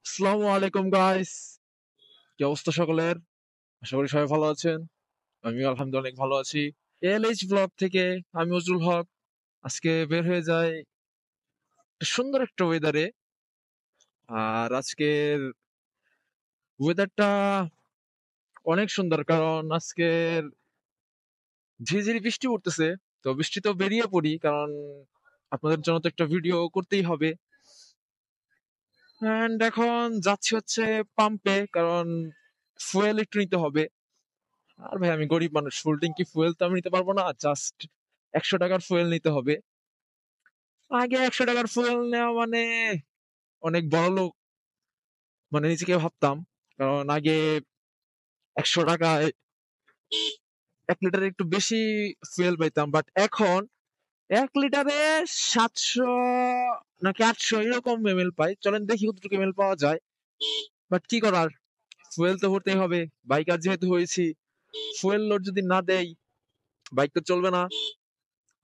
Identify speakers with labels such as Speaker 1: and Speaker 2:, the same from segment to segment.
Speaker 1: আসসালামু আলাইকুম গাইস। কি অবস্থা সকলের? আশা করি সবাই ভালো আছেন। আমিও আলহামদুলিল্লাহ অনেক ভালো আছি। এলএইচ ব্লগ থেকে আমি নজরুল হক আজকে বের হয়ে যাই সুন্দর একটা ওয়েদারে। আর আজকের ওয়েদারটা অনেক সুন্দর, কারণ আজকের ঝিরিঝিরি বৃষ্টি পড়তেছে। তো বৃষ্টি তো বেরিয়ে পড়ি, কারণ আপনাদের জন্য তো একটা ভিডিও করতেই হবে। এন্ড এখন যাচ্ছি হচ্ছে পাম্পে, কারণ ফুয়েল একটু নিতে হবে। আর ভাই আমি গরিব মানুষ, ফুল ট্যাঙ্কি ফুয়েল তো আমি নিতে পারবো না, জাস্ট 100 টাকার ফুয়েল নিতে হবে। আগে 100 টাকার ফুয়েল নেওয়া মানে অনেক বড় লোক মানে নিজেকে ভাবতাম, কারণ আগে 100 টাকায় 1 লিটারে একটু বেশি ফুয়েল পাইতাম, বাট এখন 1 লিটারে 700 নাকি 800 এরকম এমএল পাই। চলেন দেখি কতটুকু এমএল পাওয়া যায়। বাট কি করার, ফুয়েল তো ভরতেই হবে, বাইকার যেহেতু হয়েছি। ফুয়েল লোড যদি না দেই বাইক তো চলবে না।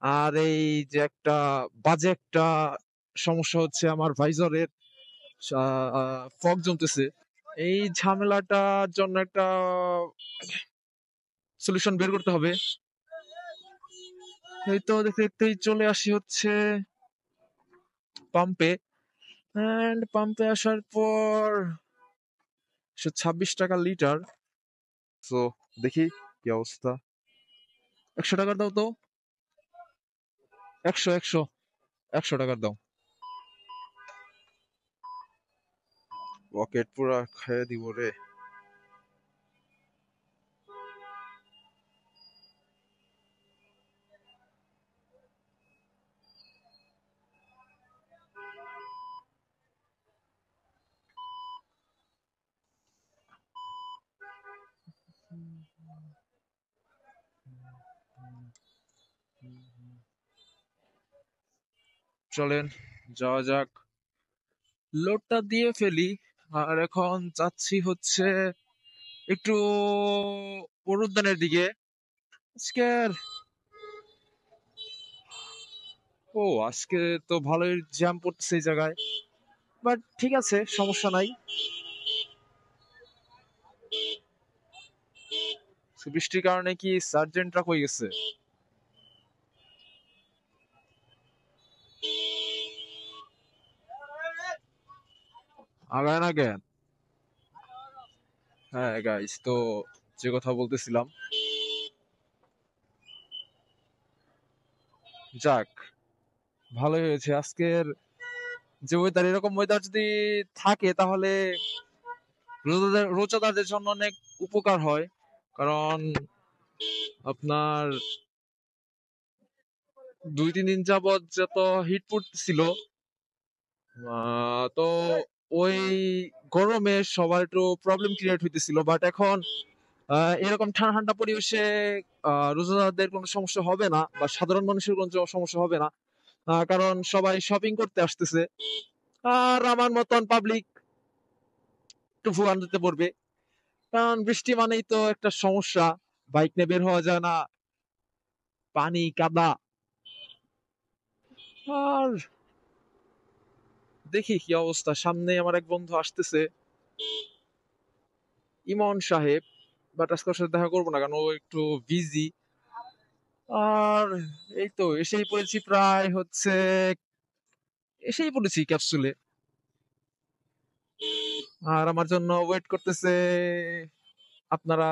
Speaker 1: আর এই যে একটা বাজে একটা সমস্যা হচ্ছে, আমার ভাইজরের ফগ জমতেছে। এই ঝামেলাটার জন্য একটা সলিউশন বের করতে হবে। এই তো দেখতে দেখতেই চলে আসি হচ্ছে পাম্পে। এন্ড পাম্পে আসার পর 126 টাকা লিটার। তো দেখি কি অবস্থা। 100 টাকার দাও তো। 100 100 টাকার দাও। পকেট পুরা খেয়ে দিব রে। চলেন যাওয়া যাক, লোডটা দিয়ে ফেলি। আর এখন যাচ্ছি হচ্ছে একটু বড় উদ্যানের দিকে। আজকের আজকে তো ভালোই জ্যাম পড়তেছে এই জায়গায়, বাট ঠিক আছে, সমস্যা নাই। বৃষ্টির কারণে কি সার্জেন্টরা কই গেছে? আগায় না কেন? হ্যাঁ গাইস, তো যে কথা বলতেছিলাম, যাক ভালোই হয়েছে আজকের যে ওয়েদার। এরকম ওয়েদার যদি থাকে তাহলে রোজাদারদের জন্য অনেক উপকার হয়, কারণ আপনার 2-3 দিন যাবৎ যত হিট পড়তেছিল, তো ওই গরমে সবার একটু প্রবলেম ক্রিয়েট হইতেছিল। বাট এখন এরকম ঠান্ডা ঠান্ডা পরিবেশে রোজাদারদের কোনো সমস্যা হবে না, বা সাধারণ মানুষের কোনো সমস্যা হবে না, কারণ সবাই শপিং করতে আসতেছে। আর আমার মতন পাবলিক একটু ভোগান্তিতে পড়বে, কারণ বৃষ্টি মানেই তো একটা সমস্যা। বাইক নিয়ে বের হওয়া যায় না, পানি কাদা। আর দেখি কি অবস্থা। সামনে আমার এক বন্ধু আসতেছে, ইমন সাহেব, বাট আজকে ওর সাথে দেখা করবো না, কারণ ও একটু বিজি। আর এই তো এসেই পড়েছি, প্রায় হচ্ছে এসেই পড়েছি ক্যাপসুলে। আর আমার জন্য ওয়েট করতেছে, আপনারা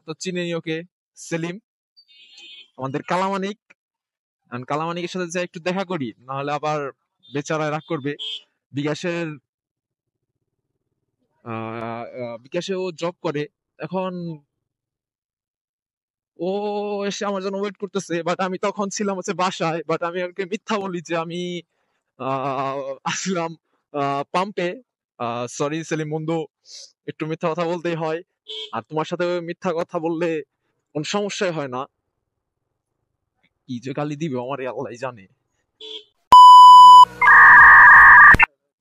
Speaker 1: তো চিনেনই ওকে, সেলিম, আমাদের কালামানিক। কালামানিকের সাথে যাই একটু দেখা করি, নাহলে আবার বেচারা রাগ করবে। বিকাশের বিকাশে ও জব করে এখন। ও এসে আমার জন্য ওয়েট করতেছে, বাট আমি তখন ছিলাম হচ্ছে বাসায়। বাট আমি ওকে মিথ্যা বলি যে আমি আসলাম পাম্পে। সরি সেলিম বন্ধু, একটু মিথ্যা কথা বলতেই হয়। আর তোমার সাথে মিথ্যা কথা বললে কোন সমস্যাই হয় না। কি যে গালি দিবে আমার আল্লাহ জানে।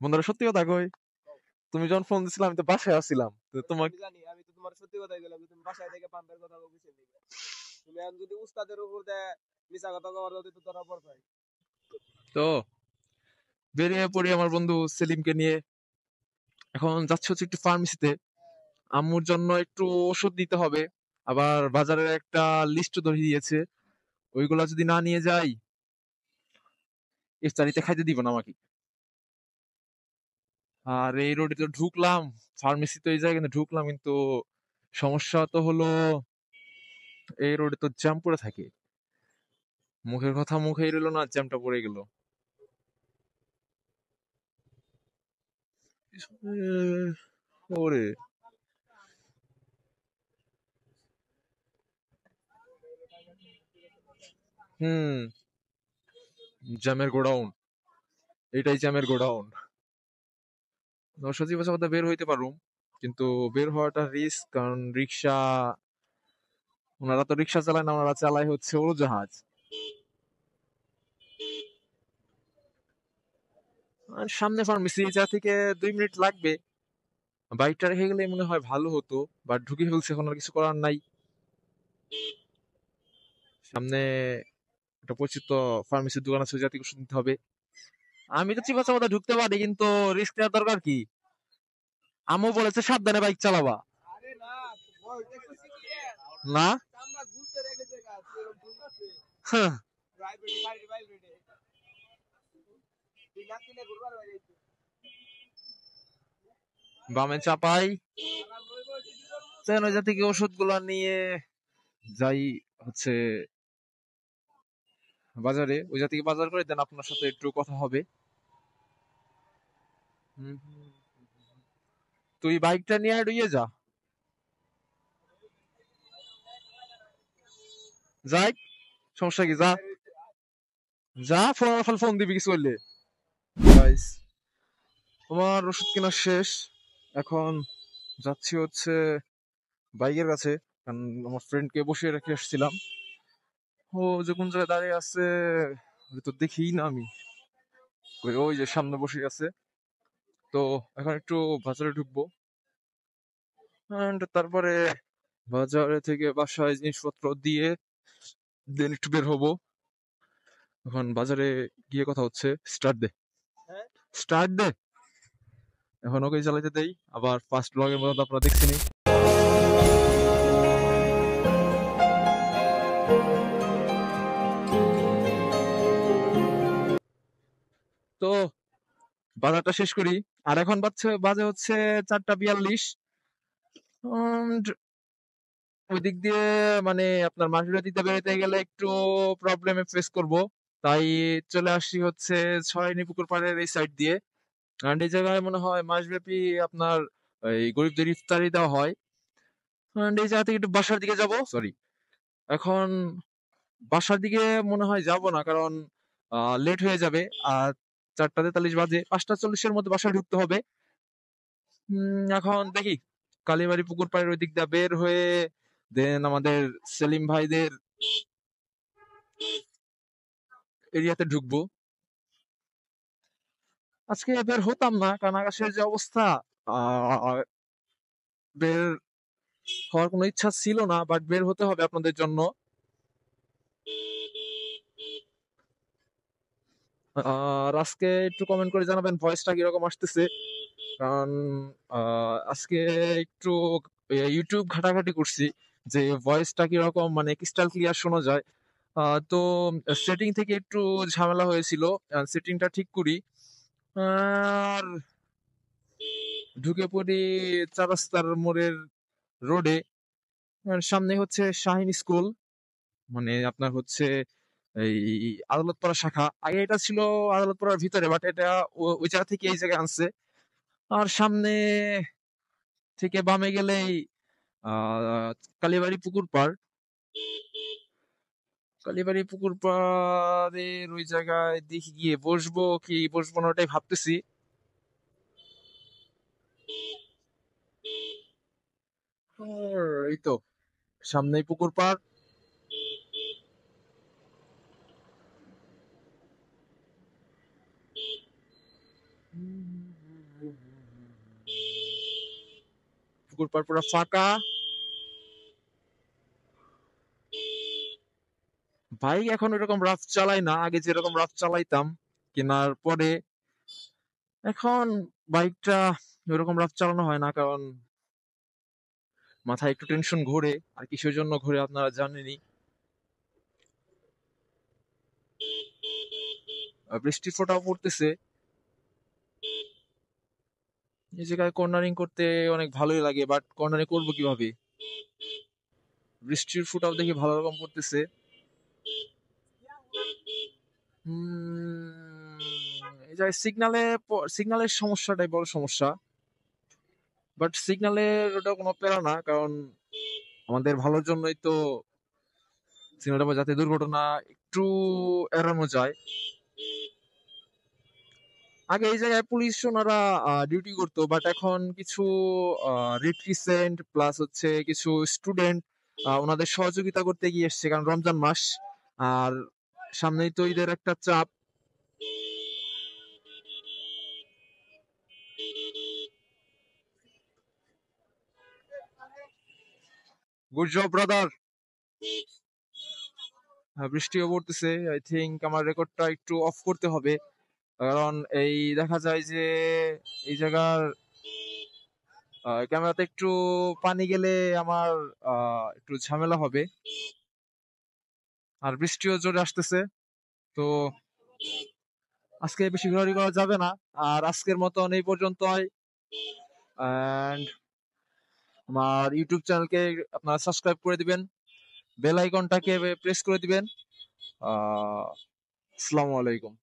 Speaker 1: বন্ধুরা সত্যি কথা কই, তুমি যখন ফোন দিছিলাম আমি তো বাসায় আসছিলাম, তো তোমাকে
Speaker 2: জানি আমি তো তোমার সত্যি কথাই বললাম তুমি বাসায় থেকে পাম্পের কথা বলছিস তুমি এখন যদি উস্তাদের উপর দেয় মিছা কথা কওয়ার যদি তো ধরা পড়বে।
Speaker 1: তো বেরিয়ে পড়ি আমার বন্ধু সেলিমকে নিয়ে। এখন যাচ্ছে হচ্ছে একটু ফার্মেসিতে, আম্মুর জন্য একটু ওষুধ নিতে হবে। আবার বাজারের একটা লিস্ট ধরে দিয়েছে, ওইগুলা যদি না নিয়ে যাই ইফতারিতে খাইতে দিব না আমাকে। আর এই রোডে তো ঢুকলাম, ফার্মেসি তো এই জায়গায় ঢুকলাম, কিন্তু সমস্যা তো হলো এই রোডে তো জ্যাম পড়ে থাকে। মুখের কথা মুখেই রইলো না, জ্যামটা পড়ে গেল। ওরে, হুম, জ্যামের গোডাউন, এটাই জ্যামের গোডাউন। সজীব কথা বের হইতে পারুম, কিন্তু বের হওয়াটা রিস্ক, কারণ রিক্সা, ওনারা তো রিক্সা চালায় না, ওনারা চালায় হচ্ছে উড়োজাহাজ। আর সামনে ফার্মেসি, যা থেকে 2 মিনিট লাগবে। বাইকটা রেখে গেলে মনে হয় ভালো হতো, বাট ঢুকে ফেলছে, এখন আর কিছু করার নাই। সামনে একটা পরিচিত ফার্মেসির দোকান আছে, ওই জাতীয় ওষুধ নিতে হবে। আমি তো চিপা চাপা ঢুকতে পারি, কিন্তু রিস্ক নেওয়ার দরকার কি? আম্মু বলেছে সাবধানে বাইক চালাবা।
Speaker 2: আরে না, বল দেখতেছি ক্লিয়ার।
Speaker 1: না,
Speaker 2: আমরা ঘুরতে রেখেছে কাজ, এরকম ঘুরতেছে।
Speaker 1: হ্যাঁ,
Speaker 2: প্রাইভেট গাড়ি প্রাইভেট তুই না কিনে ঘুরবার বাইরে
Speaker 1: বামে চাপাই, ওই জাতীয় ওষুধ গুলা নিয়ে যাই হচ্ছে বাজারে, ওই জাতীয় বাজার করে দেন, আপনার সাথে একটু কথা হবে। হুম, তুই বাইকটা নিয়ে ডুইয়ে যা, যাই, সমস্যা কি, যা যা, ফোন ফোন দিবি কিছু করলে। গাইস, তোমার ওষুধ কেনা শেষ, এখন যাচ্ছি হচ্ছে বাইকের কাছে, কারণ আমার ফ্রেন্ডকে বসিয়ে রেখে এসেছিলাম। ও যে কোন জায়গায় দাঁড়িয়ে আছে ওরে তো দেখি না আমি, ওই যে সামনে বসে আছে। তো এখন একটু বাজারে ঢুকবো, and তারপরে বাজারে থেকে বাসায় জিনিসপত্র দিয়ে দেন একটু বের হবো। এখন বাজারে গিয়ে কথা হচ্ছে, স্টার্ট দে,
Speaker 2: হ্যাঁ
Speaker 1: স্টার্ট দে। এখন ওকে চালাইতে দেই, আবার ফার্স্ট ব্লগের মতো আপনারা দেখছেনি। তো বাজারটা শেষ করি, আর এখন বাজে হচ্ছে 4টা 42। ওই দিক দিয়ে মানে আপনার মাসুরিয়া দিতে বেরোতে গেলে একটু প্রবলেমে ফেস করব, তাই চলে আসছি হচ্ছে ছয়নি পুকুর পাড়ের এই সাইড দিয়ে। কারণ এই জায়গায় মনে হয় মাসব্যাপী আপনার এই গরিবদের ইফতারি দেওয়া হয়। And এই জায়গা থেকে একটু বাসার দিকে যাব, সরি, এখন বাসার দিকে মনে হয় যাব না, কারণ লেট হয়ে যাবে। আর 4টা 43 বাজে, 5টা 40-এর মধ্যে বাসায় ঢুকতে হবে। এখন দেখি কালীবাড়ি পুকুর পাড়ের ওই দিক দিয়ে বের হয়ে দেন আমাদের সেলিম ভাইদের এরিয়াতে ঢুকবো। আজকে বের হতাম না, কারণ আকাশের যে অবস্থা, আহ, বের হওয়ার কোনো ইচ্ছা ছিল না, বাট বের হতে হবে আপনাদের জন্য। আর আজকে একটু কমেন্ট করে জানাবেন ভয়েসটা কিরকম আসতেছে, কারণ আজকে একটু ইউটিউব ঘাটাঘাটি করছি যে ভয়েসটা কিরকম, মানে ক্রিস্টাল ক্লিয়ার শোনা যায়। তো সেটিং থেকে একটু ঝামেলা হয়েছিল, সেটিংটা ঠিক করি। আর ঢুকে পড়ি 4 রাস্তার মোড়ের রোডে। সামনে হচ্ছে শাহিন স্কুল, মানে আপনার হচ্ছে এই আদালতপাড়া শাখা। আগে এটা ছিল আদালতপাড়ার ভিতরে, বাট এটা ওই জায়গা থেকে এই জায়গায় আনছে। আর সামনে থেকে বামে গেলেই আহ কালীবাড়ি পুকুর পাড়। কালীবাড়ি পুকুর পাড়ের ওই জায়গায় দেখি গিয়ে বসবো কি বসবো না ওটাই ভাবতেছি। আর এই তো সামনেই পুকুর পাড়। পুকুর পাড় পুরো ফাঁকা। বাইক এখন এরকম রাফ চালাই না, আগে যেরকম রাফ চালাইতাম কেনার পরে। এখন বাইকটা ওরকম রাত চালানো হয় না, কারণ মাথায় একটু টেনশন ঘোরে, আর কিসের জন্য ঘোরে আপনারা জানেনই। বৃষ্টির ফোঁটাও পড়তেছে। এই জায়গায় কর্নারিং করতে অনেক ভালোই লাগে, বাট কর্নারিং করবো কিভাবে? বৃষ্টির ফোঁটাও দেখি ভালো রকম পড়তেছে। এই জায়গায় সিগনালের সমস্যাটাই বড় সমস্যা, বাট সিগনালের ওটা কোনো প্যারা না, কারণ আমাদের ভালোর জন্যই তো সিগন্যালটা, যাতে দুর্ঘটনা একটু এড়ানো যায়। আগে এই জায়গায় পুলিশ ওনারা ডিউটি করতো, বাট এখন কিছু রিপ্রেজেন্ট প্লাস হচ্ছে কিছু স্টুডেন্ট ওনাদের সহযোগিতা করতে গিয়ে এসছে, কারণ রমজান মাস আর সামনেই তো ঈদের একটা চাপ। Good job brother. বৃষ্টিও পড়তেছে, আই থিঙ্ক আমার রেকর্ডটা একটু অফ করতে হবে, কারণ এই দেখা যায় যে এই জায়গার ক্যামেরাতে একটু পানি গেলে আমার একটু ঝামেলা হবে, আর বৃষ্টিও জোরে আসতেছে। তো আজকে বেশি ঘোরাঘুরি করা যাবে না, আর আজকের মতন এই পর্যন্তই। অ্যান্ড আমার ইউটিউব চ্যানেলকে আপনারা সাবস্ক্রাইব করে দিবেন, বেল আইকনটাকে প্রেস করে দিবেন। আসসালামু আলাইকুম।